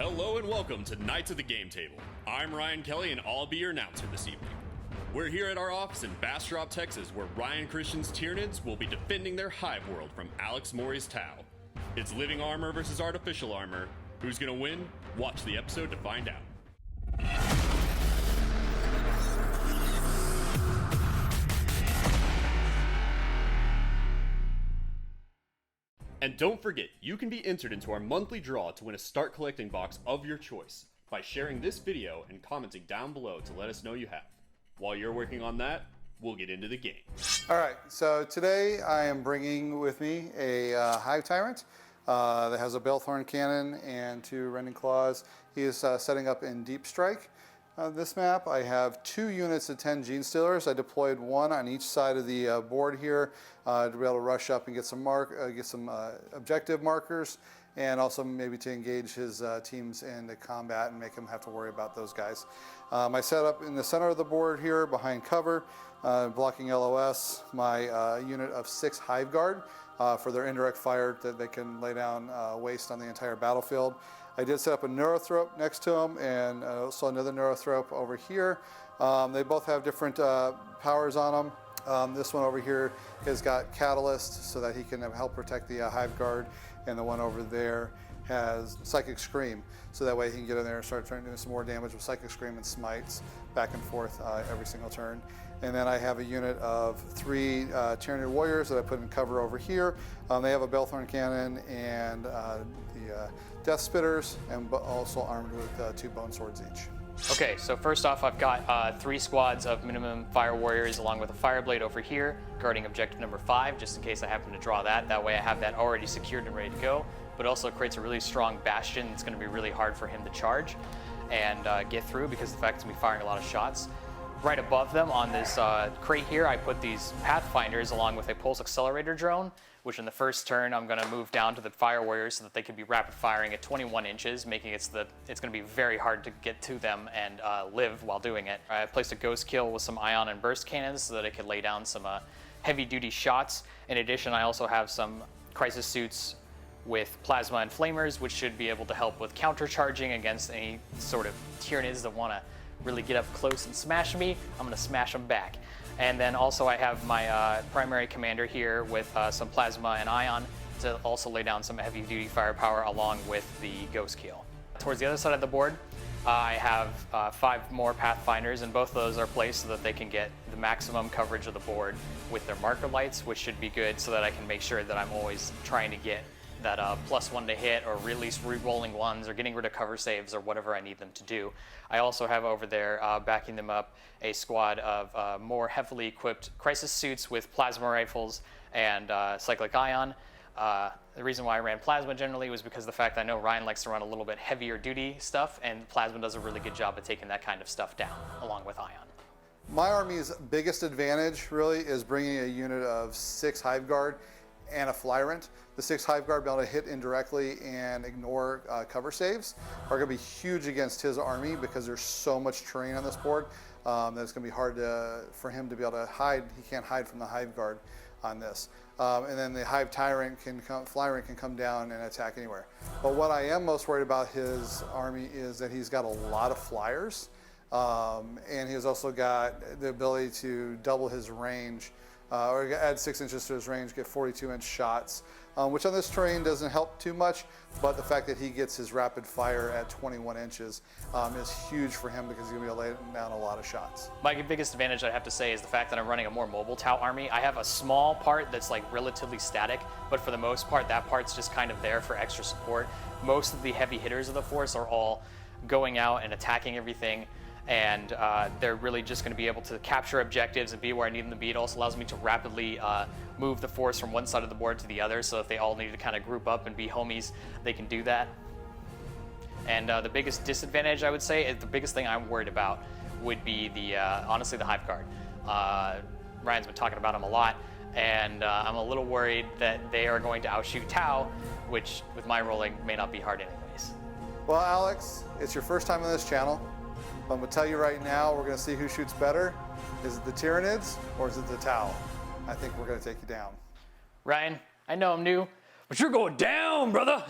Hello and welcome to Knights of the Game Table. I'm Ryan Kelly and I'll be your announcer this evening. We're here at our office in Bastrop, Texas, where Ryan Christian's Tyranids will be defending their Hive world from Alex Mori's Tau. It's living armor versus artificial armor. Who's gonna win? Watch the episode to find out. And don't forget, you can be entered into our monthly draw to win a start collecting box of your choice by sharing this video and commenting down below to let us know you have. While you're working on that, we'll get into the game. All right, so today I am bringing with me a Hive Tyrant that has a Balethorn cannon and 2 Rending Claws. He is setting up in Deep Strike. This map, I have 2 units of 10 Gene Stealers. I deployed 1 on each side of the board here to be able to rush up and get some objective markers, and also maybe to engage his teams into combat and make him have to worry about those guys. I set up in the center of the board here behind cover, blocking LOS, my unit of 6 Hive Guard for their indirect fire that they can lay down waste on the entire battlefield. I did set up a Neurothrope next to them and also another Neurothrope over here. They both have different powers on them. This one over here has got Catalyst so that he can help protect the Hive Guard, and the one over there has Psychic Scream, so that way he can get in there and start trying to do some more damage with Psychic Scream and Smites back and forth every single turn. And then I have a unit of 3 Tyranid Warriors that I put in cover over here. They have a Balethorn Cannon and the Death Spitters, and also armed with 2 Bone Swords each. Okay, so first off, I've got 3 squads of minimum Fire Warriors along with a Fireblade over here, guarding objective number 5, just in case I happen to draw that. That way I have that already secured and ready to go, but also creates a really strong bastion that's going to be really hard for him to charge and get through, because the fact he's going to be firing a lot of shots. Right above them on this crate here, I put these Pathfinders along with a Pulse Accelerator drone, which in the first turn I'm going to move down to the Fire Warriors so that they can be rapid firing at 21 inches, making it's going to be very hard to get to them and live while doing it. I placed a Ghostkeel with some Ion and Burst Cannons so that it could lay down some heavy duty shots. In addition, I also have some Crisis Suits with Plasma and Flamers, which should be able to help with countercharging against any sort of Tyranids that want to really get up close and smash me. I'm going to smash them back. And then also I have my primary commander here with some Plasma and Ion to also lay down some heavy duty firepower along with the Ghostkeel. Towards the other side of the board, I have 5 more Pathfinders, and both of those are placed so that they can get the maximum coverage of the board with their marker lights, which should be good so that I can make sure that I'm always trying to get that +1 to hit, or at least re-rolling ones, or getting rid of cover saves, or whatever I need them to do. I also have over there, backing them up, a squad of more heavily equipped Crisis Suits with Plasma Rifles and Cyclic Ion. The reason why I ran Plasma generally was because the fact I know Ryan likes to run a little bit heavier duty stuff, and Plasma does a really good job at taking that kind of stuff down, along with Ion. My army's biggest advantage really is bringing a unit of 6 Hive Guard and a Flyrant. The 6 Hive Guard being able to hit indirectly and ignore cover saves are going to be huge against his army, because there's so much terrain on this board that it's going to be hard for him to be able to hide. He can't hide from the Hive Guard on this. And then the Hive Tyrant Flyrant can come down and attack anywhere. But what I am most worried about his army is that he's got a lot of flyers, and he has also got the ability to double his range, or add 6 inches to his range, get 42-inch shots, which on this terrain doesn't help too much, but the fact that he gets his rapid fire at 21 inches is huge for him, because he's going to be able to lay down a lot of shots. My biggest advantage, I'd have to say, is the fact that I'm running a more mobile Tau army. I have a small part that's like relatively static, but for the most part, that part's just kind of there for extra support. Most of the heavy hitters of the force are all going out and attacking everything, and they're really just going to be able to capture objectives and be where I need them to be. It also allows me to rapidly move the force from one side of the board to the other, so if they all need to kind of group up and be homies, they can do that. And the biggest disadvantage, I would say, is the biggest thing I'm worried about would be the honestly the Hive Guard. Ryan's been talking about them a lot, and I'm a little worried that they are going to outshoot Tau, which with my rolling may not be hard anyways. Well, Alex, it's your first time on this channel. I'm going to tell you right now, we're going to see who shoots better. Is it the Tyranids or is it the Tau? I think we're going to take you down. Ryan, I know I'm new, but you're going down, brother!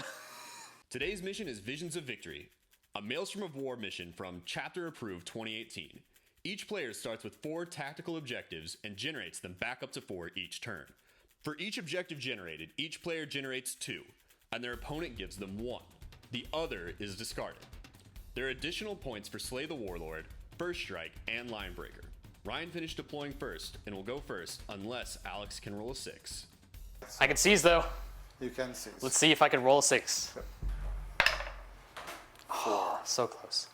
Today's mission is Visions of Victory. A Maelstrom of War mission from Chapter Approved 2018. Each player starts with 4 tactical objectives and generates them back up to 4 each turn. For each objective generated, each player generates 2, and their opponent gives them 1. The other is discarded. There are additional points for Slay the Warlord, First Strike, and Line Breaker. Ryan finished deploying first and will go first unless Alex can roll a 6. I can seize though. You can seize. Let's see if I can roll a 6. Yep. Oh, so close.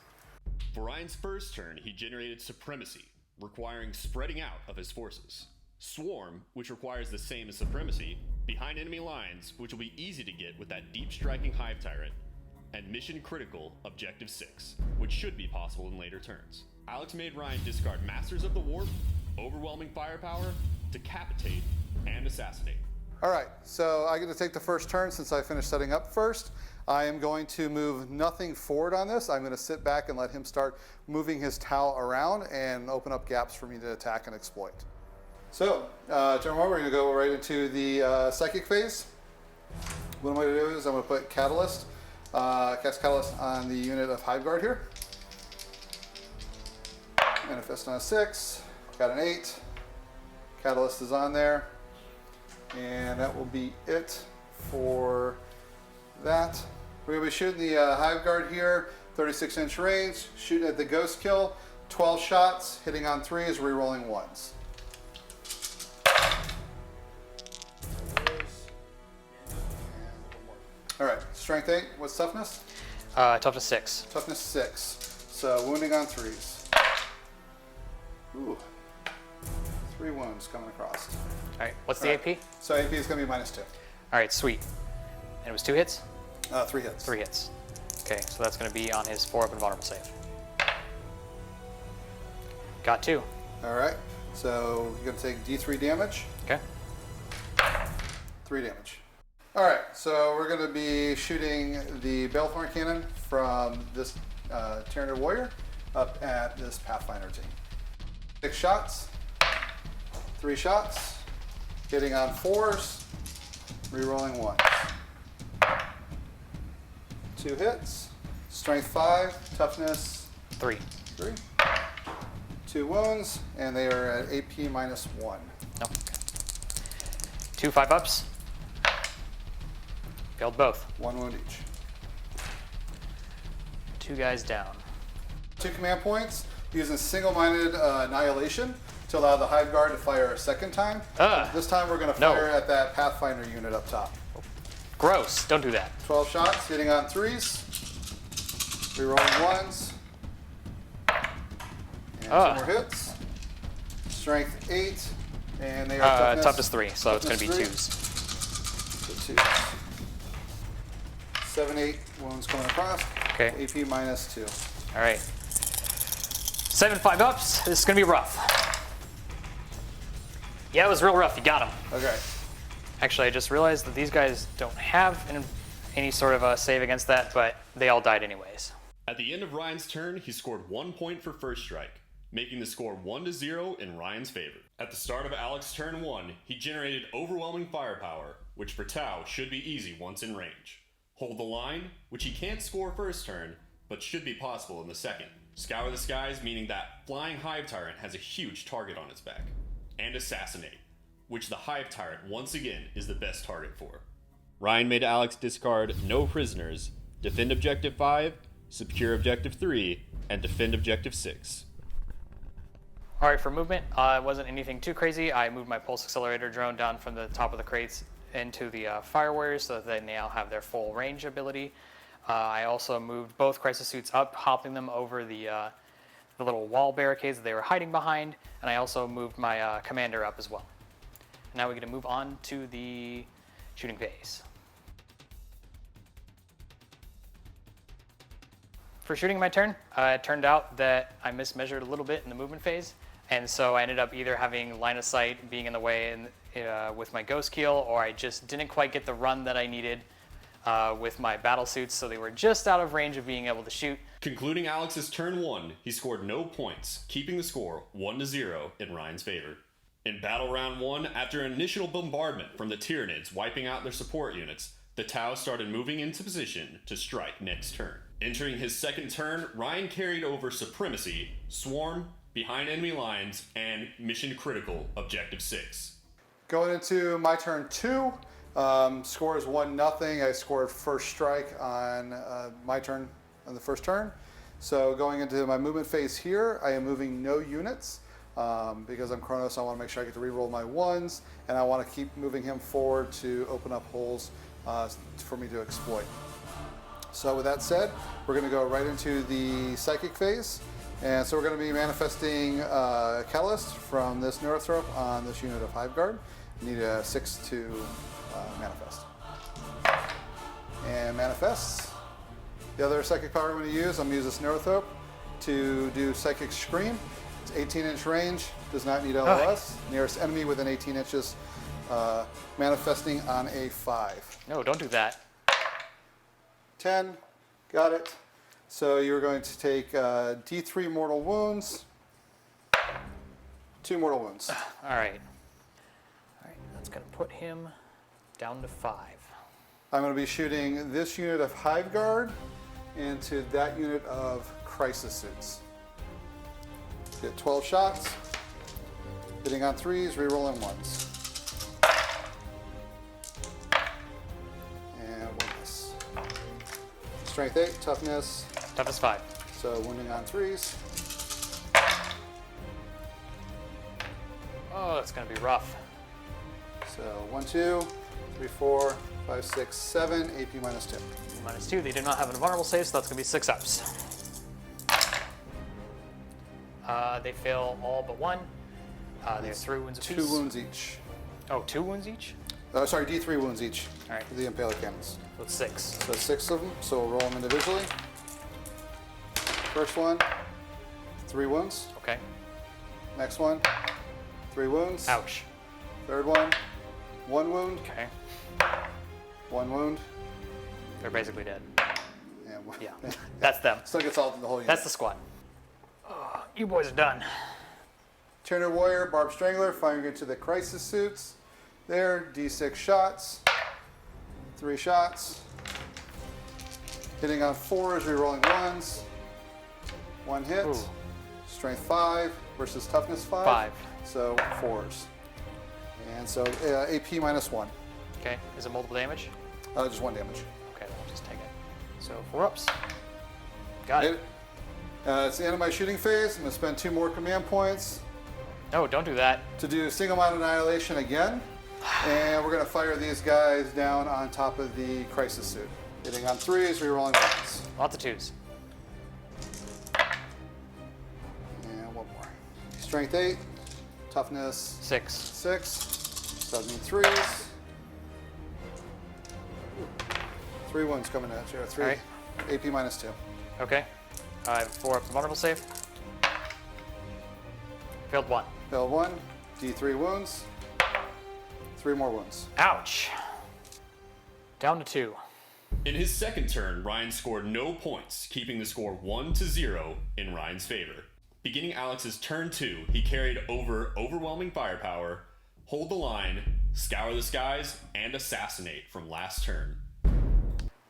For Ryan's first turn, he generated Supremacy, requiring spreading out of his forces. Swarm, which requires the same as Supremacy, behind enemy lines, which will be easy to get with that deep striking Hive Tyrant, and Mission Critical Objective 6, which should be possible in later turns. Alex made Ryan discard Masters of the Warp, Overwhelming Firepower, Decapitate, and Assassinate. All right, so I get to take the first turn since I finished setting up first. I am going to move nothing forward on this. I'm going to sit back and let him start moving his towel around and open up gaps for me to attack and exploit. So, turn 1, we're going to go right into the Psychic phase. What I'm going to do is I'm going to put Catalyst, cast Catalyst on the unit of Hive Guard here. Manifest on a 6, got an 8. Catalyst is on there. And that will be it for that. We're going to be shooting the Hive Guard here, 36-inch range, shooting at the Ghostkeel, 12 shots, hitting on 3s, rerolling 1s. All right, strength 8, what's toughness? Toughness 6. Toughness 6. So wounding on 3s. Ooh, 3 wounds coming across. All right, what's the AP? So AP is going to be -2. All right, sweet. And it was 2 hits? 3 hits. 3 hits. Okay, so that's going to be on his 4-up invulnerable save. Got 2. All right, so you're going to take D3 damage. Okay. 3 damage. All right, so we're going to be shooting the Balethorn Cannon from this Tyranid Warrior up at this Pathfinder team. 6 shots, 3 shots, hitting on 4s, rerolling 1s. 2 hits, strength 5, toughness 3. 3. 2 wounds, and they are at AP -1. No. 2 5-ups. Failed both. 1 wound each. 2 guys down. 2 command points, using single-minded annihilation to allow the Hive Guard to fire a 2nd time. This time we're going to fire at that Pathfinder unit up top. Gross. Don't do that. 12 shots, hitting on 3s, rerolling 1s, and 2 more hits. Strength 8, and they are toughness 3, so it's going to be 3. 2s. So 2s. 7, 8 wounds coming across. Okay. AP -2. All right. 7 5-ups. This is going to be rough. Yeah, it was real rough. You got him. Okay. Actually, I just realized that these guys don't have any sort of a save against that, but they all died anyways. At the end of Ryan's turn, he scored 1 point for First Strike, making the score 1-0 in Ryan's favor. At the start of Alex's turn 1, he generated Overwhelming Firepower, which for Tau should be easy once in range. Hold the Line, which he can't score first turn, but should be possible in the second. Scour the Skies, meaning that Flying Hive Tyrant has a huge target on its back. And Assassinate, which the Hive Tyrant once again is the best target for. Ryan made Alex discard No Prisoners, Defend Objective 5, Secure Objective 3, and Defend Objective 6. All right, for movement, it wasn't anything too crazy. I moved my Pulse Accelerator drone down from the top of the crates into the Fire Warriors so that they now have their full range ability. I also moved both Crisis Suits up, hopping them over the little wall barricades that they were hiding behind, and I also moved my Commander up as well. Now we're going to move on to the shooting phase. For shooting my turn, it turned out that I mismeasured a little bit in the movement phase, and so I ended up either having line of sight being in the way with my Ghostkeel, or I just didn't quite get the run that I needed with my battle suits, so they were just out of range of being able to shoot. Concluding Alex's turn 1, he scored no points, keeping the score 1-0 in Ryan's favor. In Battle Round 1, after an initial bombardment from the Tyranids wiping out their support units, the Tau started moving into position to strike next turn. Entering his second turn, Ryan carried over Supremacy, Swarm, Behind Enemy Lines, and Mission Critical, Objective 6. Going into my turn 2, score is 1-0. I scored first strike on my turn on the first turn. So going into my movement phase here, I am moving no units because I'm Chronos. I want to make sure I get to reroll my 1s, and I want to keep moving him forward to open up holes for me to exploit. So with that said, we're going to go right into the psychic phase. And so we're going to be manifesting Catalyst from this Neurothrope on this unit of Hive Guard. You need a 6 to manifest. And manifests. The other psychic power I'm going to use, I'm going to use this Neurothrope to do Psychic Scream. It's 18-inch range, does not need LOS. Nearest enemy within 18 inches, manifesting on a 5. No, don't do that. 10, got it. So you're going to take D3 mortal wounds, 2 mortal wounds. All right. That's going to put him down to 5. I'm going to be shooting this unit of Hive Guard into that unit of Crisis Suits. Get 12 shots, hitting on 3s, rerolling 1s. And 1 miss. Strength 8, toughness. Toughness 5. So wounding on 3s. Oh, that's going to be rough. So 1, 2, 3, 4, 5, 6, 7, AP minus 2. Minus 2. They do not have an vulnerable save, so that's going to be 6 ups. They fail all but 1. They have 3 wounds apiece. 2 wounds each. Oh, 2 wounds each? Sorry, D3 wounds each. All right. For the Impaler Cannons. So it's 6. So 6 of them, so we'll roll them individually. First one, 3 wounds. Okay. Next one, 3 wounds. Ouch. Third one, 1 wound. Okay. 1 wound. They're basically dead. And one. Yeah. That's them. Still gets all the whole unit. That's the squad. You boys are done. Tyranid Warrior, Barb Strangler, firing into the Crisis Suits. There, D6 shots. 3 shots. Hitting on 4s, rerolling 1s. 1 hit. Ooh. Strength 5 versus toughness 5. 5. So 4s. And so AP minus 1. Okay. Is it multiple damage? Just 1 damage. Okay, then I'll just take it. So 4 ups. Got Hit it. it. It's the end of my shooting phase. I'm going to spend 2 more command points No, don't do that. to do single mount annihilation again. And we're going to fire these guys down on top of the Crisis Suit. Hitting on 3s, rerolling 1s. Lots of 2s. And 1 more. Strength 8, toughness 6. 6. So that means 3s. 3 wounds coming at you. 3. All right. AP minus 2. Okay. I have 4 up to vulnerable save. Failed 1. Failed 1. D3 wounds. 3 more wounds. Ouch. Down to 2. In his second turn, Ryan scored no points, keeping the score 1-0 in Ryan's favor. Beginning Alex's turn 2, he carried over Overwhelming Firepower, Hold the Line, Scour the Skies, and Assassinate from last turn.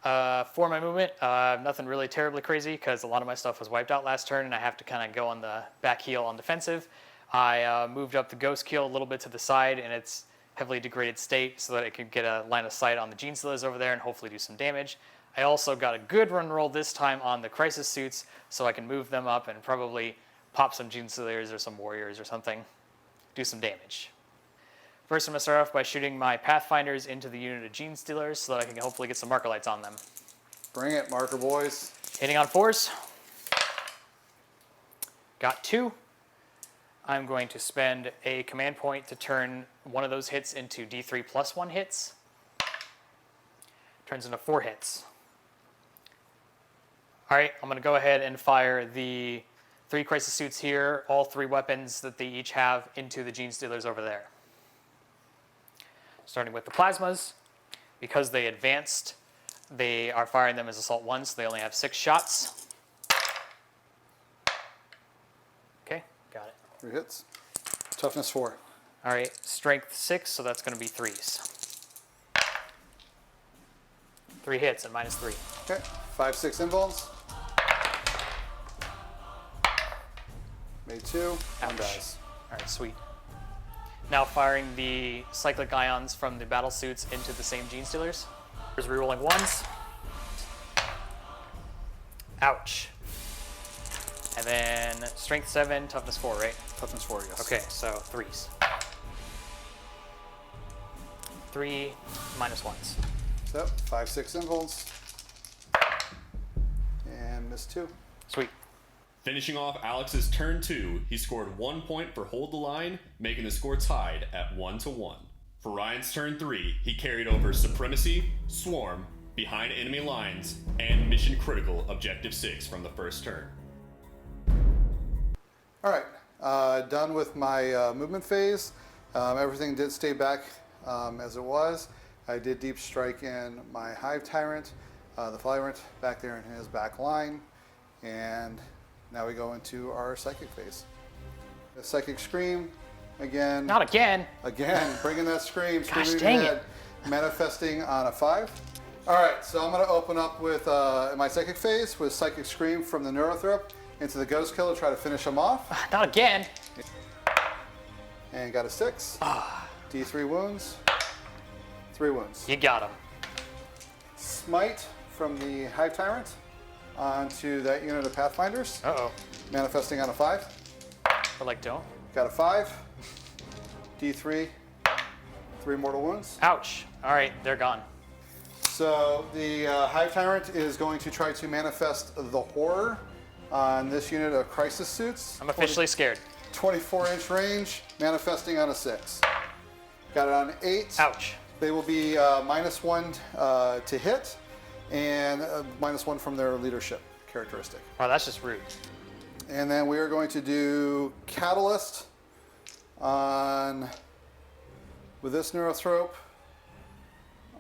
For my movement, nothing really terribly crazy because a lot of my stuff was wiped out last turn and I have to kind of go on the back heel on defensive. I moved up the Ghostkeel a little bit to the side in its heavily degraded state so that it could get a line of sight on the Gene Stealers over there and hopefully do some damage. I also got a good run roll this time on the Crisis Suits so I can move them up and probably pop some Gene Stealers or some Warriors or something, do some damage. First, I'm going to start off by shooting my Pathfinders into the unit of Gene Stealers so that I can hopefully get some marker lights on them. Bring it, marker boys. Hitting on 4s. Got 2. I'm going to spend a command point to turn one of those hits into D3 plus 1 hits. Turns into 4 hits. All right, I'm going to go ahead and fire the 3 Crisis Suits here, all 3 weapons that they each have, into the Gene Stealers over there. Starting with the Plasmas. Because they advanced, they are firing them as Assault 1, so they only have 6 shots. Okay, got it. 3 hits. Toughness 4. All right, Strength 6, so that's going to be 3s. 3 hits and minus 3. Okay. 5, 6 invulns. made 2. One Ouch. dies. All right, sweet. Now firing the cyclic ions from the battle suits into the same gene stealers. Here's rerolling 1s. Ouch. And then strength 7, toughness 4, right? Toughness 4, yes. Okay, so 3s. 3 minus 1s. So 5, 6 impulse. And miss 2. Sweet. Finishing off Alex's turn 2, he scored 1 point for Hold the Line, making the score tied at 1-1. For Ryan's turn 3, he carried over Supremacy, Swarm, Behind Enemy Lines, and Mission Critical Objective 6 from the first turn. All right, done with my movement phase. Everything did stay back as it was. I did deep strike in my Hive Tyrant, the Flyrant back there in his back line, and now we go into our Psychic phase. The Psychic Scream, again. Not again. Again, bringing that scream. Gosh, screaming dang ahead, it. Manifesting on a 5. All right, so I'm going to open up with my Psychic phase with Psychic Scream from the Neurothrop into the Ghostkeel to try to finish him off. Not again. And got a 6. D3 wounds. 3 wounds. You got him. Smite from the Hive Tyrant onto that unit of Pathfinders. Uh-oh. Manifesting on a 5. But like don't. Got a 5. D3. 3 mortal wounds. Ouch. All right, they're gone. So the Hive Tyrant is going to try to manifest the Horror on this unit of Crisis Suits. I'm officially scared. 24-inch range, manifesting on a 6. Got it on 8. Ouch. They will be -1 to hit, and -1 from their leadership characteristic. Wow, that's just rude. And then we are going to do Catalyst on, with this Neurothrope,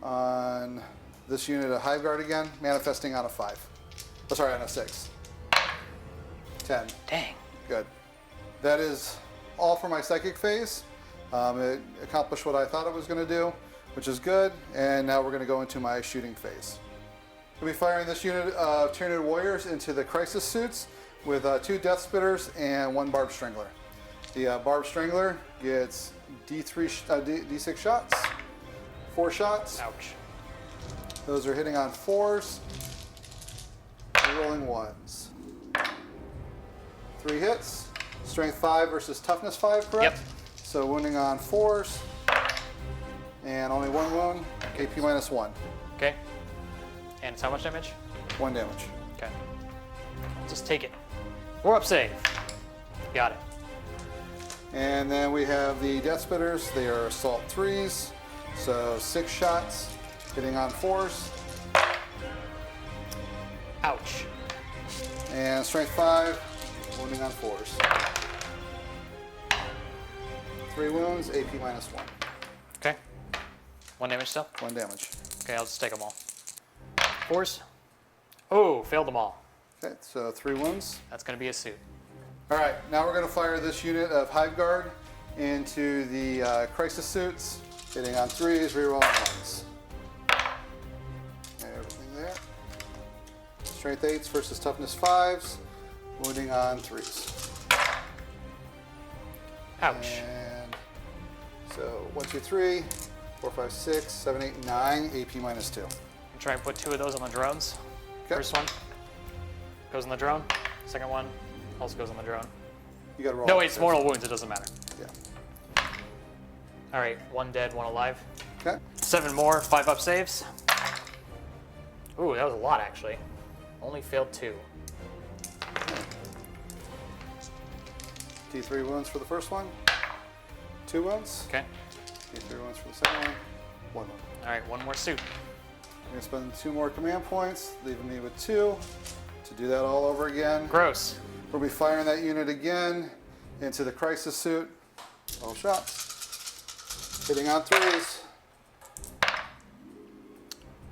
on this unit of Hive Guard again, manifesting on a 5. Oh, sorry, on a 6. 10. Dang. Good. That is all for my Psychic phase. It accomplished what I thought it was going to do, which is good. And now we're going to go into my shooting phase. We'll be firing this unit of Tyranid Warriors into the Crisis Suits with 2 Death Spitters and 1 Barb Strangler. The Barb Strangler gets D6 shots, 4 shots. Ouch. Those are hitting on 4s, rolling 1s. 3 hits, strength 5 versus toughness 5, correct? Yep. So wounding on 4s, and only 1 wound, AP -1. Okay. And it's how much damage? 1 damage. Okay. Just take it. 4-up save. Got it. And then we have the Death Spitters. They are Assault 3s, so 6 shots, hitting on 4s. Ouch. And strength 5, wounding on 4s. 3 wounds, AP -1. Okay. 1 damage still? 1 damage. Okay, I'll just take them all. 4s. Oh, failed them all. Okay, so 3 wounds. That's going to be a suit. All right, now we're going to fire this unit of Hive Guard into the Crisis Suits, hitting on 3s, rerolling 1s. Everything there. Strength 8s versus toughness 5s, wounding on 3s. Ouch. And so 1, 2, 3, 4, 5, 6, 7, 8, 9, AP -2. Try and put 2 of those on the drones. Okay. First one goes on the drone. Second one also goes on the drone. You got to roll. No, out it's first. mortal wounds. It doesn't matter. Yeah. All right, 1 dead, 1 alive. Okay. 7 more, 5-up saves. Ooh, that was a lot actually. Only failed 2. D3 wounds for the first one. 2 wounds. Okay. D3 wounds for the second one. 1 wound. All right, 1 more suit. I'm going to spend 2 more command points, leaving me with 2 to do that all over again. Gross. We'll be firing that unit again into the Crisis Suit. 12 shots. Hitting on 3s.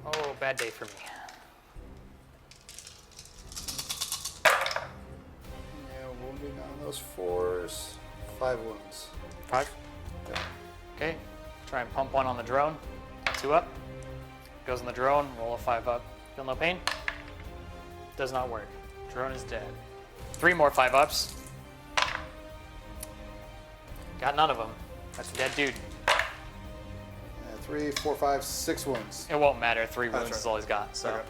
Oh, bad day for me. And wounding on those 4s. 5 wounds. 5. Yeah. Okay. Try and pump 1 on the drone. 2 up. Goes on the drone. Roll a 5 up. Feel no pain? Does not work. Drone is dead. 3 more 5-ups. Got none of them. That's a dead dude. 3, 4, 5, 6 wounds. It won't matter. 3 That's wounds right. is all he's got, so Okay.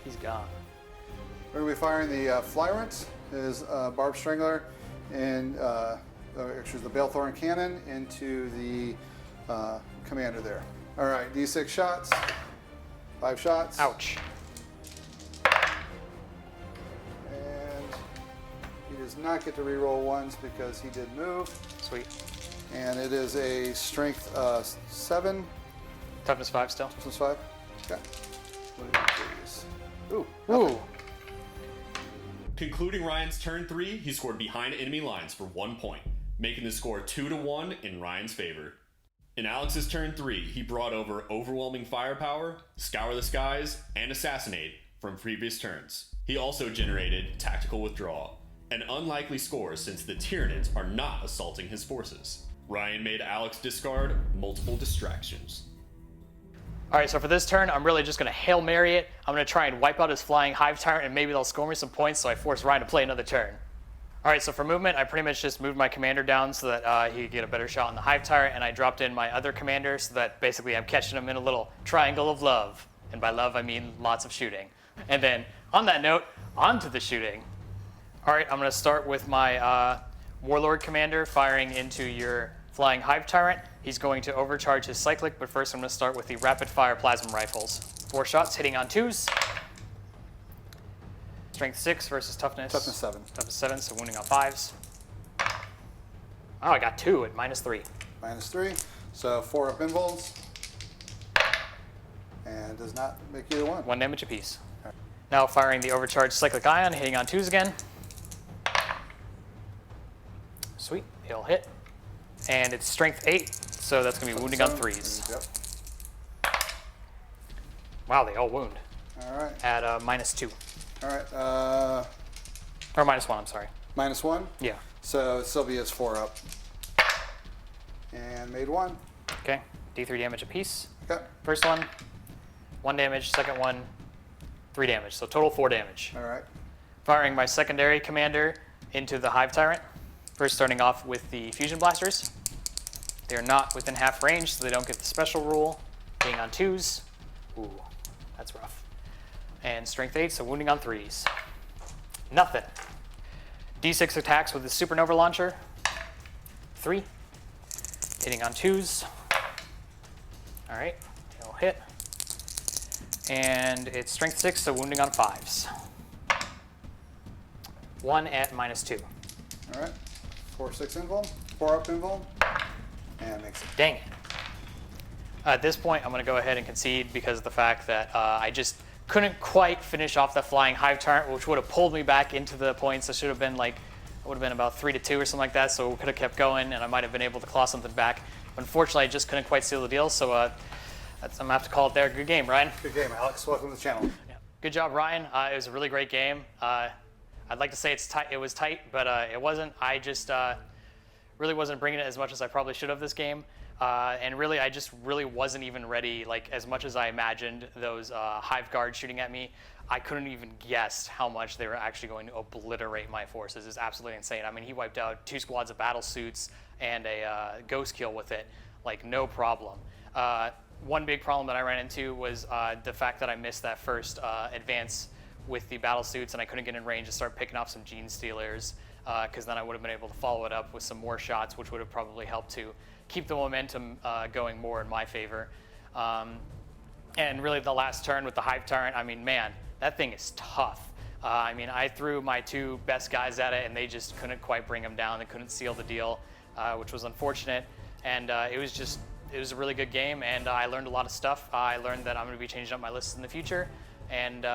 he's gone. We're going to be firing the Flyrant, his Barb Strangler, and actually the Balethorn Cannon into the commander there. All right, D6 shots, 5 shots. Ouch. And he does not get to reroll ones because he did move. Sweet. And it is a strength 7. Toughness 5 still. Toughness 5. Okay. What do you please? Ooh. Ooh. Concluding Ryan's turn 3, he scored behind enemy lines for 1 point, making the score 2-1 in Ryan's favor. In Alex's turn 3, he brought over overwhelming firepower, scour the skies, and assassinate from previous turns. He also generated tactical withdrawal, an unlikely score since the Tyranids are not assaulting his forces. Ryan made Alex discard multiple distractions. All right, so for this turn, I'm really just going to Hail Mary it. I'm going to try and wipe out his flying Hive Tyrant, and maybe they'll score me some points, so I force Ryan to play another turn. All right, so for movement, I pretty much just moved my commander down so that he could get a better shot on the Hive Tyrant, and I dropped in my other commander so that basically I'm catching him in a little triangle of love. And by love, I mean lots of shooting. And then, on that note, on to the shooting. All right, I'm going to start with my Warlord commander firing into your flying Hive Tyrant. He's going to overcharge his cyclic, but first I'm going to start with the rapid fire plasma rifles. 4 shots hitting on 2s. Strength 6 versus toughness. Toughness 7. Toughness 7, so wounding on 5s. Oh, I got 2 at -3. -3. So 4 up invulns. And does not make either one. 1 damage apiece. Now firing the overcharged cyclic ion, hitting on 2s again. Sweet, it'll hit. And it's strength 8, so that's going to be wounding on 3s. Yep. Wow, they all wound. All right. At -2. All right. Or -1, I'm sorry. -1. Yeah. So Sylvia's 4 up. And made 1. Okay, D3 damage apiece. Okay. First one, 1 damage. Second one, 3 damage. So total 4 damage. All right. Firing my secondary commander into the Hive Tyrant. First starting off with the Fusion Blasters. They're not within half range, so they don't get the special rule. Being on 2s. Ooh, that's rough. And strength 8, so wounding on 3s. Nothing. D6 attacks with the Supernova Launcher. 3. Hitting on 2s. All right, it'll hit. And it's strength 6, so wounding on 5s. 1 at -2. All right. 4, 6 invuln. 4 up invuln. And makes it. Dang it. At this point, I'm going to go ahead and concede because of the fact that I just couldn't quite finish off that flying Hive Tyrant, which would have pulled me back into the points. It should have been like, it would have been about 3-2 or something like that, so we could have kept going, and I might have been able to claw something back. But unfortunately, I just couldn't quite seal the deal, so I'm going to have to call it there. Good game, Ryan. Good game, Alex. Welcome to the channel. Yeah. Good job, Ryan. It was a really great game. I'd like to say it's tight. It was tight, but it wasn't. I just really wasn't bringing it as much as I probably should have this game. And really, I just really wasn't even ready, like as much as I imagined those Hive Guards shooting at me. I couldn't even guess how much they were actually going to obliterate my forces. It's absolutely insane. I mean, he wiped out 2 squads of battle suits and a Ghostkeel with it, like no problem. One big problem that I ran into was the fact that I missed that first advance with the battle suits, and I couldn't get in range to start picking off some Gene Stealers, because then I would have been able to follow it up with some more shots, which would have probably helped to keep the momentum going more in my favor. And really the last turn with the Hive Tyrant, I mean, man, that thing is tough. I mean, I threw my 2 best guys at it, and they just couldn't quite bring them down. They couldn't seal the deal, which was unfortunate. And it was a really good game, and I learned a lot of stuff. I learned that I'm going to be changing up my lists in the future. And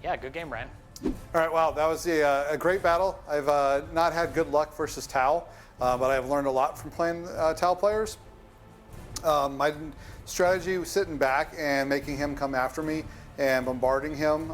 yeah, good game, Ryan. All right, wow, that was a great battle. I've not had good luck versus Tau, but I've learned a lot from playing Tau players. My strategy was sitting back and making him come after me and bombarding him,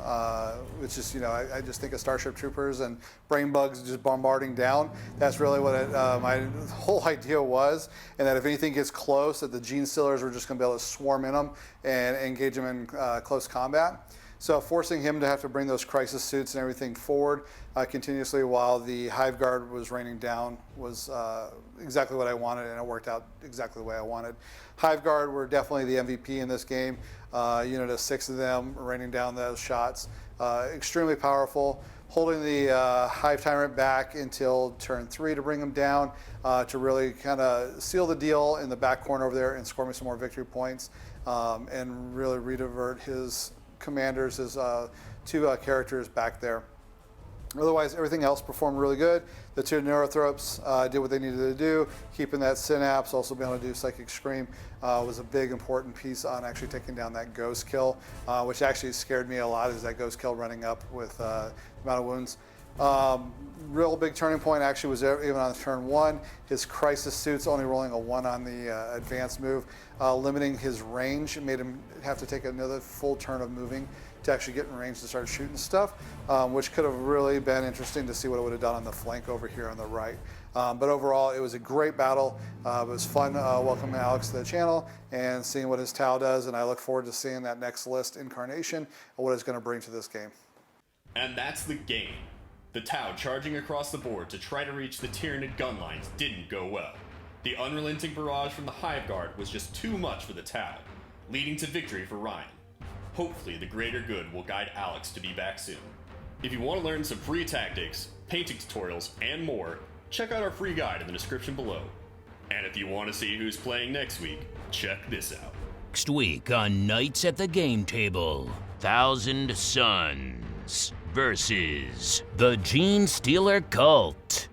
which is, I just think of Starship Troopers and brain bugs just bombarding down. That's really what my whole idea was, and that if anything gets close, that the Gene Stealers were just going to be able to swarm in them and engage them in close combat. So forcing him to have to bring those crisis suits and everything forward continuously while the Hive Guard was raining down was exactly what I wanted, and it worked out exactly the way I wanted. Hive Guard were definitely the MVP in this game. Unit of 6 of them raining down those shots. Extremely powerful. Holding the Hive Tyrant back until turn 3 to bring him down to really kind of seal the deal in the back corner over there and score me some more victory points and really redivert his commanders, his 2 characters back there. Otherwise, everything else performed really good. The 2 Neurothropes did what they needed to do. Keeping that Synapse, also being able to do Psychic Scream was a big important piece on actually taking down that Ghostkeel, which actually scared me a lot, is that Ghostkeel running up with the amount of wounds. Real big turning point actually was even on turn 1. His crisis suits only rolling a 1 on the advanced move, limiting his range. It made him have to take another full turn of moving to actually get in range to start shooting stuff, which could have really been interesting to see what it would have done on the flank over here on the right. But overall, it was a great battle. It was fun welcoming Alex to the channel and seeing what his Tau does, and I look forward to seeing that next list incarnation and what it's going to bring to this game. And that's the game. The Tau charging across the board to try to reach the Tyranid gun lines didn't go well. The unrelenting barrage from the Hive Guard was just too much for the Tau, leading to victory for Ryan. Hopefully the greater good will guide Alex to be back soon. If you want to learn some free tactics, painting tutorials, and more, check out our free guide in the description below. And if you want to see who's playing next week, check this out. Next week on Knights at the Game Table, Thousand Suns versus the Gene Stealer Cult.